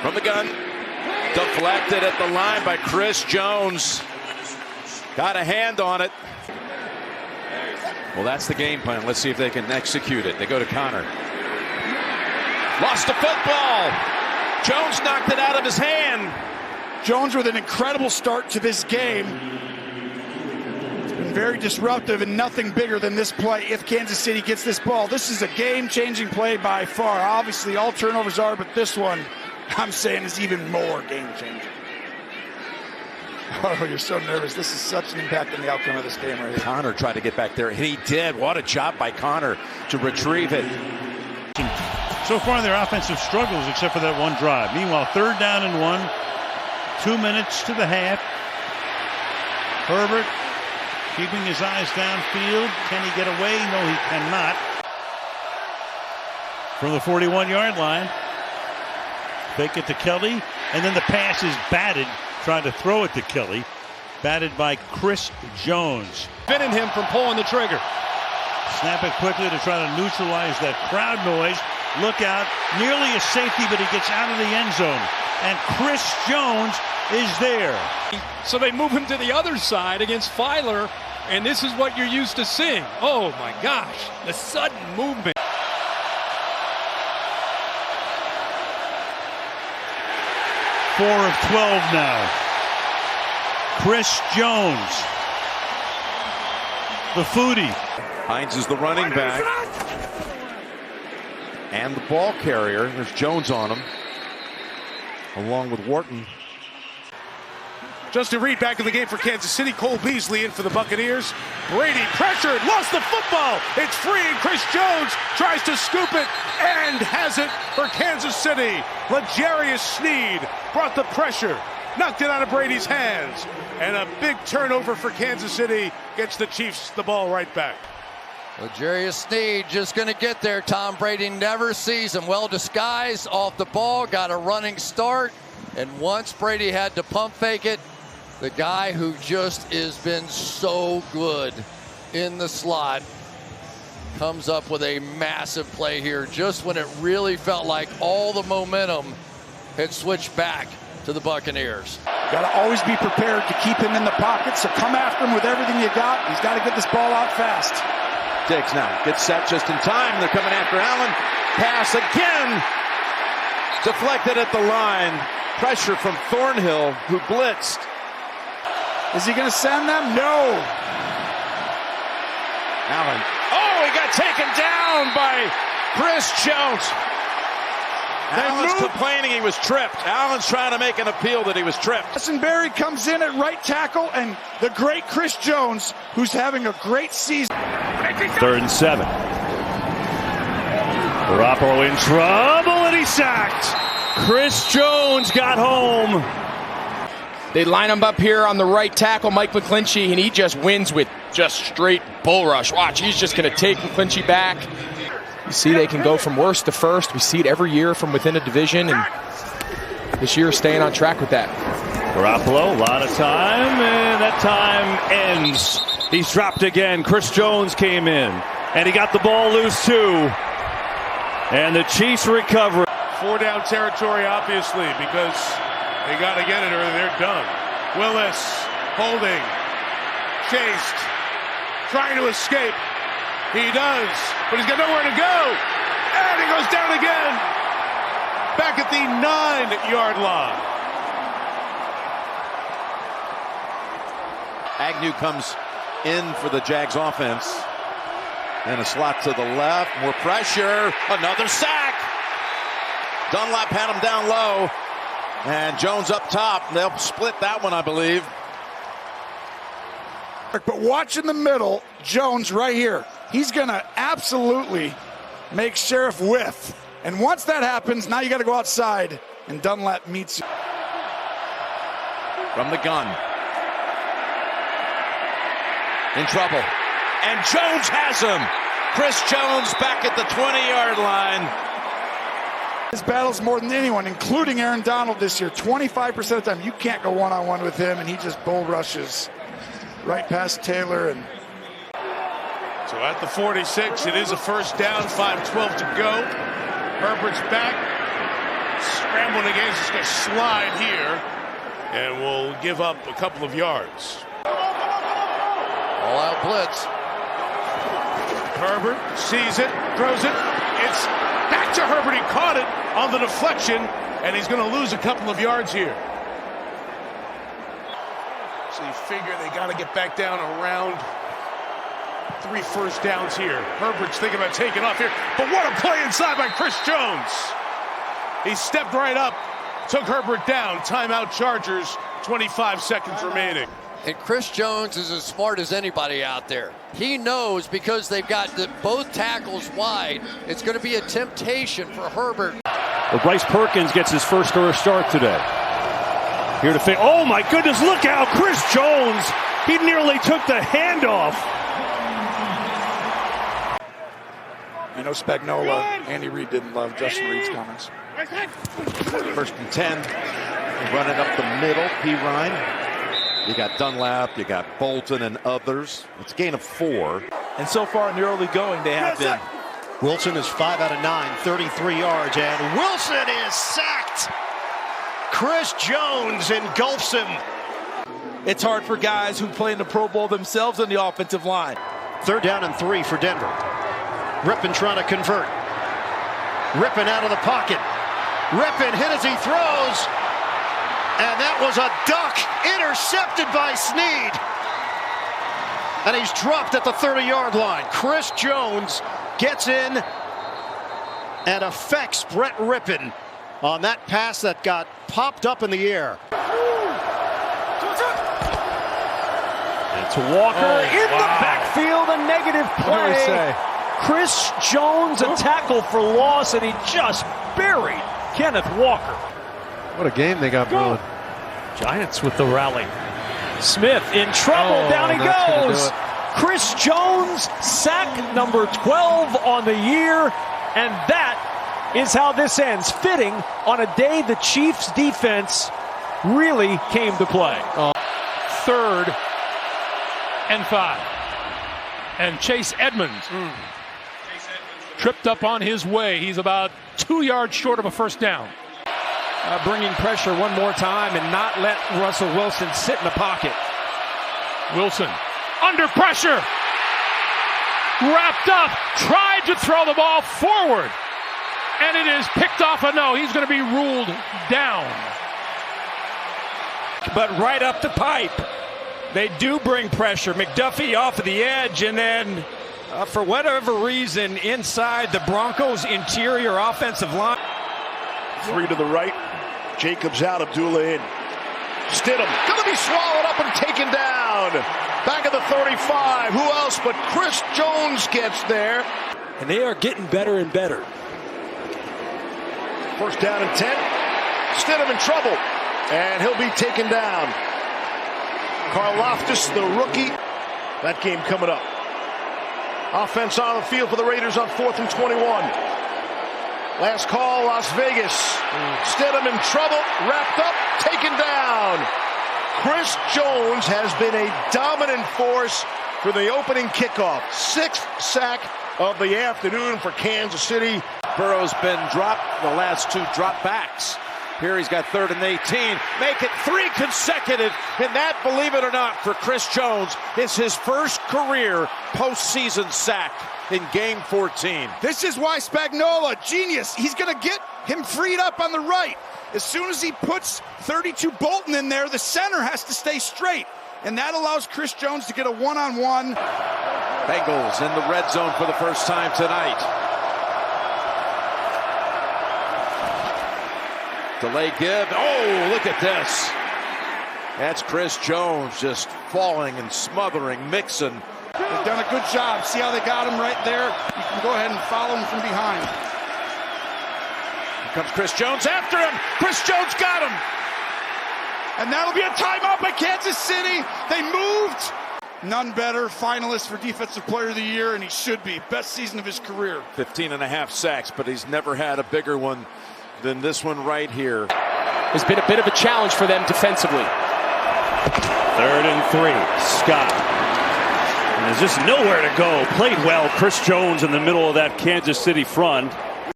From the gun. Deflected at the line by Chris Jones. Got a hand on it. Well, that's the game plan. Let's see if they can execute it. They go to Connor. Lost the football. Jones knocked it out of his hand. Jones with an incredible start to this game. It's been very disruptive and nothing bigger than this play if Kansas City gets this ball. This is a game-changing play by far. Obviously, all turnovers are, but this one, I'm saying, is even more game-changing. Oh, you're so nervous. This is such an impact on the outcome of this game right here. Connor tried to get back there, and he did. What a job by Connor to retrieve it. So far, their offensive struggles, except for that one drive. Meanwhile, 3rd down and 1. 2 minutes to the half. Herbert keeping his eyes downfield. Can he get away? No, he cannot. From the 41-yard line. Fake it to Kelly. And then the pass is batted. Trying to throw it to Kelly. Batted by Chris Jones. Preventing him from pulling the trigger. Snap it quickly to try to neutralize that crowd noise. Look out. Nearly a safety, but he gets out of the end zone. And Chris Jones is there. So they move him to the other side against Filer, and this is what you're used to seeing. Oh my gosh, the sudden movement. Four of 12 now. Chris Jones. The foodie. Hines is the running back. And the ball carrier. There's Jones on him. Along with Wharton. Justin Reed back in the game for Kansas City. Cole Beasley in for the Buccaneers. Brady pressured, lost the football. It's free, and Chris Jones tries to scoop it and has it for Kansas City. L'Jarius Sneed brought the pressure, knocked it out of Brady's hands, and a big turnover for Kansas City gets the Chiefs the ball right back. L'Jarius Sneed just going to get there. Tom Brady never sees him. Well disguised off the ball, got a running start, and once Brady had to pump fake it, the guy who just has been so good in the slot comes up with a massive play here just when it really felt like all the momentum had switched back to the Buccaneers. Got to always be prepared to keep him in the pocket, so come after him with everything you got. He's got to get this ball out fast. Diggs now gets set just in time. They're coming after Allen. Pass again. Deflected at the line. Pressure from Thornhill, who blitzed. Is he going to send them? No. Allen. Oh, he got taken down by Chris Jones. Allen's complaining he was tripped. Allen's trying to make an appeal that he was tripped. Berry comes in at right tackle, and the great Chris Jones, who's having a great season. 3rd and 7. Garoppolo in trouble, and he's sacked. Chris Jones got home. They line him up here on the right tackle, Mike McGlinchey, and he just wins with just straight bull rush. Watch, he's just going to take McGlinchey back. You see they can go from worst to first. We see it every year from within a division, and this year staying on track with that. Garoppolo, a lot of time, and that time ends. He's dropped again. Chris Jones came in, and he got the ball loose too. And the Chiefs recover. 4-down territory, obviously, because they got to get it or they're done. Willis holding, chased, trying to escape. He does, but he's got nowhere to go. And he goes down again. Back at the 9-yard line. Agnew comes in for the Jags offense. And a slot to the left. More pressure. Another sack. Dunlap had him down low. And Jones up top. They'll split that one, I believe. But watch in the middle, Jones right here. He's going to absolutely make Sheriff whiff. And once that happens, now you got to go outside, and Dunlap meets you. From the gun. In trouble. And Jones has him. Chris Jones back at the 20-yard line. His battles more than anyone, including Aaron Donald this year. 25% of the time, you can't go one-on-one with him, and he just bull rushes right past Taylor. And so at the 46, it is a first down, 5:12 to go. Herbert's back. Scrambling against, he's going to slide here. And will give up a couple of yards. All out blitz. Herbert sees it, throws it. It's back to Herbert. He caught it on the deflection, and he's going to lose a couple of yards here. So you figure they got to get back down around 3 first downs here. Herbert's thinking about taking off here, but what a play inside by Chris Jones. He stepped right up, took Herbert down. Timeout Chargers, 25 seconds remaining. And Chris Jones is as smart as anybody out there. He knows because they've got both tackles wide, it's going to be a temptation for Herbert. Well, Bryce Perkins gets his first career start today. Here to face. Oh my goodness, look out, Chris Jones. He nearly took the handoff. You know, Spagnuolo, Andy Reid didn't love Justin Reid's comments. First and 10. Running up the middle, P. Ryan. You got Dunlap, you got Bolton and others. It's a gain of 4. And so far in the early going, they have been. Wilson is 5 out of 9, 33 yards, and Wilson is sacked. Chris Jones engulfs him. It's hard for guys who play in the Pro Bowl themselves on the offensive line. 3rd down and 3 for Denver. Rippon trying to convert. Rippon out of the pocket. Rippon hit as he throws. And that was a duck intercepted by Snead. And he's dropped at the 30-yard line. Chris Jones gets in and affects Brett Rippon on that pass that got popped up in the air. And to Walker in the backfield, a negative play. Chris Jones, a tackle for loss, and he just buried Kenneth Walker. What a game they got brewing. Giants with the rally. Smith in trouble. Down he goes. Chris Jones, sack number 12 on the year. And that is how this ends. Fitting on a day the Chiefs defense really came to play. 3rd and 5. And Chase Edmonds tripped up on his way. He's about 2 yards short of a first down. Bringing pressure one more time and not let Russell Wilson sit in the pocket. Wilson under pressure. Wrapped up. Tried to throw the ball forward. And it is picked off. No, he's going to be ruled down. But right up the pipe. They do bring pressure. McDuffie off of the edge, and then for whatever reason, inside the Broncos' interior offensive line. 3 to the right. Jacobs out, Abdullah in. Stidham gonna be swallowed up and taken down. Back at the 35. Who else but Chris Jones gets there. And they are getting better and better. 1st down and 10. Stidham in trouble. And he'll be taken down. Karlaftis, the rookie. That game coming up. Offense on the field for the Raiders on 4th and 21. Last call, Las Vegas. Stidham in trouble, wrapped up, taken down. Chris Jones has been a dominant force for the opening kickoff. 6th sack of the afternoon for Kansas City. Burrow's been dropped the last 2 dropbacks. Here he's got 3rd and 18. Make it 3 consecutive. And that, believe it or not, for Chris Jones, is his first career postseason sack in game 14. This is why Spagnuolo, genius, he's going to get him freed up on the right. As soon as he puts 32 Bolton in there, the center has to stay straight. And that allows Chris Jones to get a one-on-one. Bengals in the red zone for the first time tonight. Delay give. Oh, look at this. That's Chris Jones just falling and smothering Mixon. They've done a good job. See how they got him right there? You can go ahead and follow him from behind. Here comes Chris Jones after him. Chris Jones got him. And that'll be a timeout by Kansas City. They moved. None better. Finalist for Defensive Player of the Year, and he should be. Best season of his career. 15.5 sacks, but he's never had a bigger one than this one right here. It's been a bit of a challenge for them defensively. 3rd and 3. Scott. And there's just nowhere to go. Played well. Chris Jones in the middle of that Kansas City front.